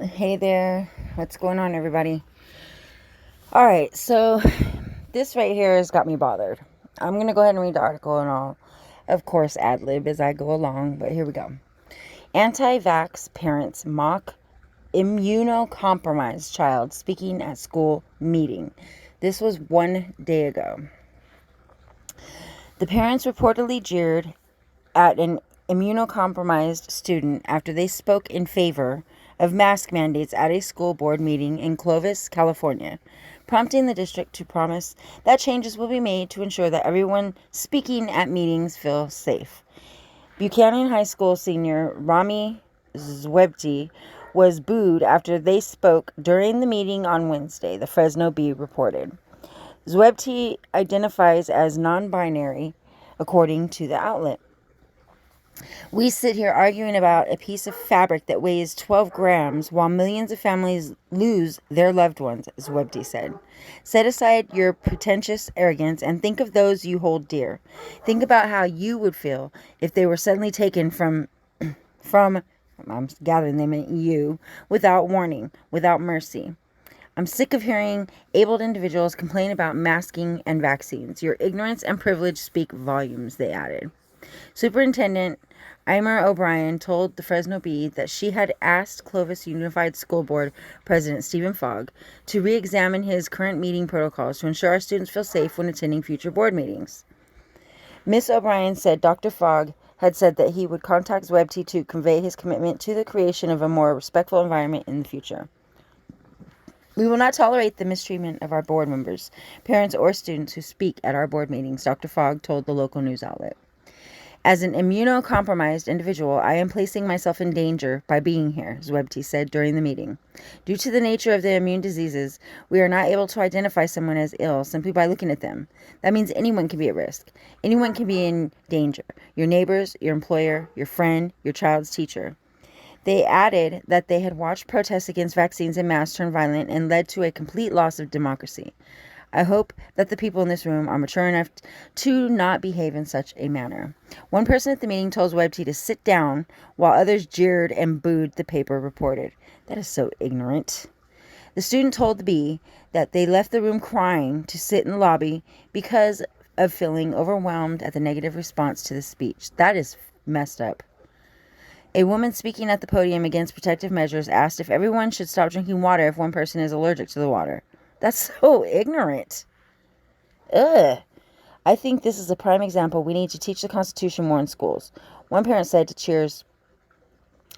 Hey there, what's going on, everybody? All right, so this right here has got me bothered. I'm going to go ahead and read the article and I'll, of course, ad lib as I go along, but here we go. Anti vax parents mock immunocompromised child speaking at school meeting. This was 1 day ago. The parents reportedly jeered at an immunocompromised student after they spoke in favor of mask mandates at a school board meeting in Clovis, California, prompting the district to promise that changes will be made to ensure that everyone speaking at meetings feels safe. Buchanan High School senior Rami Zwebti was booed after they spoke during the meeting on Wednesday, the Fresno Bee reported. Zwebti identifies as non-binary, according to the outlet. We sit here arguing about a piece of fabric that weighs 12 grams while millions of families lose their loved ones, Zwebti said. Set aside your pretentious arrogance and think of those you hold dear. Think about how you would feel if they were suddenly taken from, I'm gathering they meant you, without warning, without mercy. I'm sick of hearing abled individuals complain about masking and vaccines. Your ignorance and privilege speak volumes, they added. Superintendent Eimer O'Brien told the Fresno Bee that she had asked Clovis Unified School Board President Stephen Fogg to re-examine his current meeting protocols to ensure our students feel safe when attending future board meetings. Ms. O'Brien said Dr. Fogg had said that he would contact Zwebti to convey his commitment to the creation of a more respectful environment in the future. We will not tolerate the mistreatment of our board members, parents, or students who speak at our board meetings, Dr. Fogg told the local news outlet. As an immunocompromised individual, I am placing myself in danger by being here, Zwebti said during the meeting. Due to the nature of the immune diseases, we are not able to identify someone as ill simply by looking at them. That means anyone can be at risk. Anyone can be in danger. Your neighbors, your employer, your friend, your child's teacher. They added that they had watched protests against vaccines and masks turn violent and led to a complete loss of democracy. I hope that the people in this room are mature enough to not behave in such a manner. One person at the meeting told Zwebti to sit down while others jeered and booed, the paper reported. That is so ignorant. The student told the Bee that they left the room crying to sit in the lobby because of feeling overwhelmed at the negative response to the speech. That is messed up. A woman speaking at the podium against protective measures asked if everyone should stop drinking water if one person is allergic to the water. That's so ignorant. Ugh. I think this is a prime example. We need to teach the Constitution more in schools. One parent said to cheers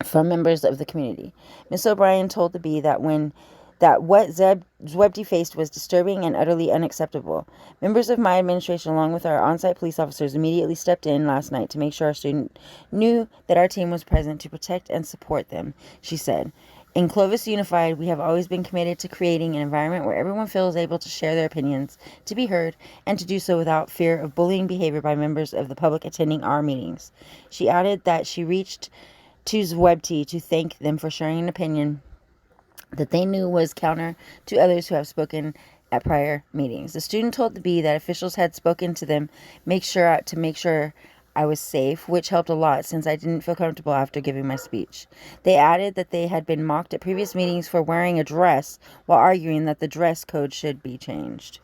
from members of the community. Miss O'Brien told the Bee that what Zwebti faced was disturbing and utterly unacceptable. Members of my administration, along with our on-site police officers, immediately stepped in last night to make sure our student knew that our team was present to protect and support them, she said. In Clovis Unified, we have always been committed to creating an environment where everyone feels able to share their opinions, to be heard, and to do so without fear of bullying behavior by members of the public attending our meetings. She added that she reached to Zwebti to thank them for sharing an opinion that they knew was counter to others who have spoken at prior meetings. The student told the Bee that officials had spoken to them to make sure I was safe, which helped a lot since I didn't feel comfortable after giving my speech. They added that they had been mocked at previous meetings for wearing a dress while arguing that the dress code should be changed.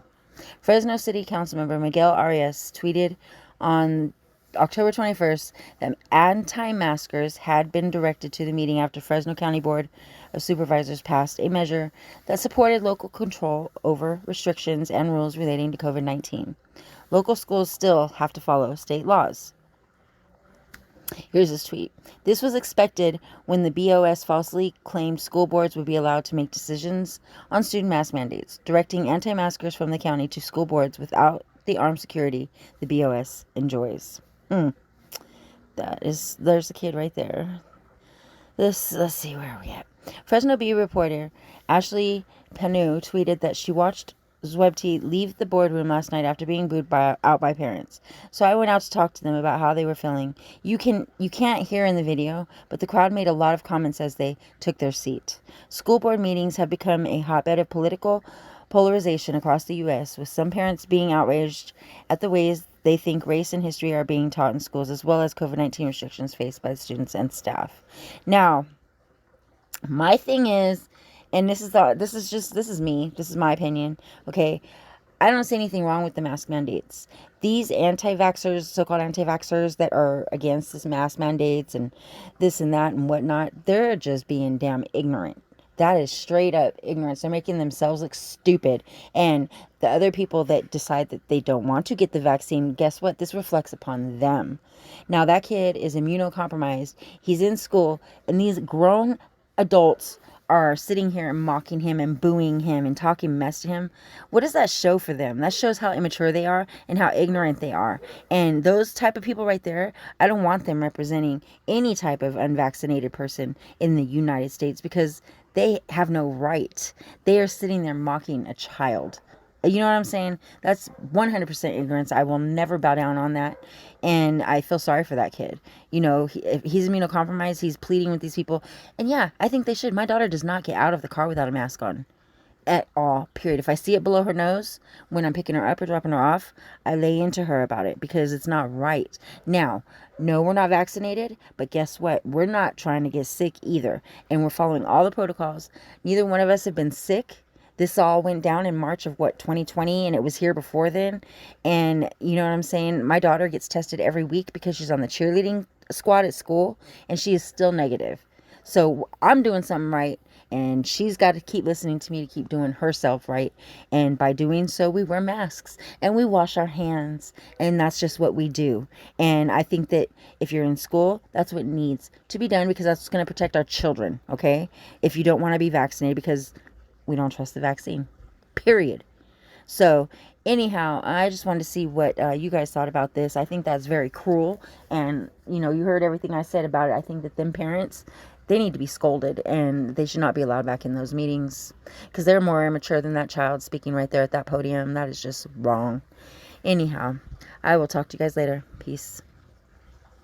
Fresno City Councilmember Miguel Arias tweeted on October 21st that anti-maskers had been directed to the meeting after Fresno County Board of Supervisors passed a measure that supported local control over restrictions and rules relating to COVID-19. Local schools still have to follow state laws. Here's his tweet. This was expected when the BOS falsely claimed school boards would be allowed to make decisions on student mask mandates, directing anti-maskers from the county to school boards without the armed security the BOS enjoys. There's a kid right there. Let's see, where are we at? Fresno Bee reporter Ashley Panu tweeted that she watched Zwebti leave the boardroom last night after being booed out by parents. So I went out to talk to them about how they were feeling. You can't hear in the video, but the crowd made a lot of comments as they took their seat. School board meetings have become a hotbed of political polarization across the U.S., with some parents being outraged at the ways they think race and history are being taught in schools, as well as COVID-19 restrictions faced by the students and staff. Now, My thing is, and this is me, this is my opinion, okay? I don't see anything wrong with the mask mandates. These anti-vaxxers, so-called anti-vaxxers that are against this mask mandates and this and that and whatnot, they're just being damn ignorant. That is straight up ignorance. They're making themselves look stupid. And the other people that decide that they don't want to get the vaccine, guess what? This reflects upon them. Now, that kid is immunocompromised. He's in school, and these grown adults are sitting here and mocking him and booing him and talking mess to him. What does that show for them? That shows how immature they are and how ignorant they are. And those type of people right there, I don't want them representing any type of unvaccinated person in the United States, because they have no right. They are sitting there mocking a child. You know what I'm saying? That's 100% ignorance. I will never bow down on that. And I feel sorry for that kid. You know, if he's immunocompromised, he's pleading with these people. And yeah, I think they should. My daughter does not get out of the car without a mask on. At all, period. If I see it below her nose when I'm picking her up or dropping her off, I lay into her about it, because it's not right. Now, no, we're not vaccinated, but guess what? We're not trying to get sick either. And we're following all the protocols. Neither one of us have been sick. This all went down in March of 2020, and it was here before then. And you know what I'm saying? My daughter gets tested every week because she's on the cheerleading squad at school, and she is still negative. So I'm doing something right, and she's got to keep listening to me to keep doing herself right. And by doing so, we wear masks and we wash our hands, and that's just what we do. And I think that if you're in school, that's what needs to be done, because that's going to protect our children, okay? If you don't want to be vaccinated, because we don't trust the vaccine, period. So anyhow, I just wanted to see what you guys thought about this. I think that's very cruel. And, you know, you heard everything I said about it. I think that them parents, they need to be scolded, and they should not be allowed back in those meetings, because they're more immature than that child speaking right there at that podium. That is just wrong. Anyhow, I will talk to you guys later. Peace.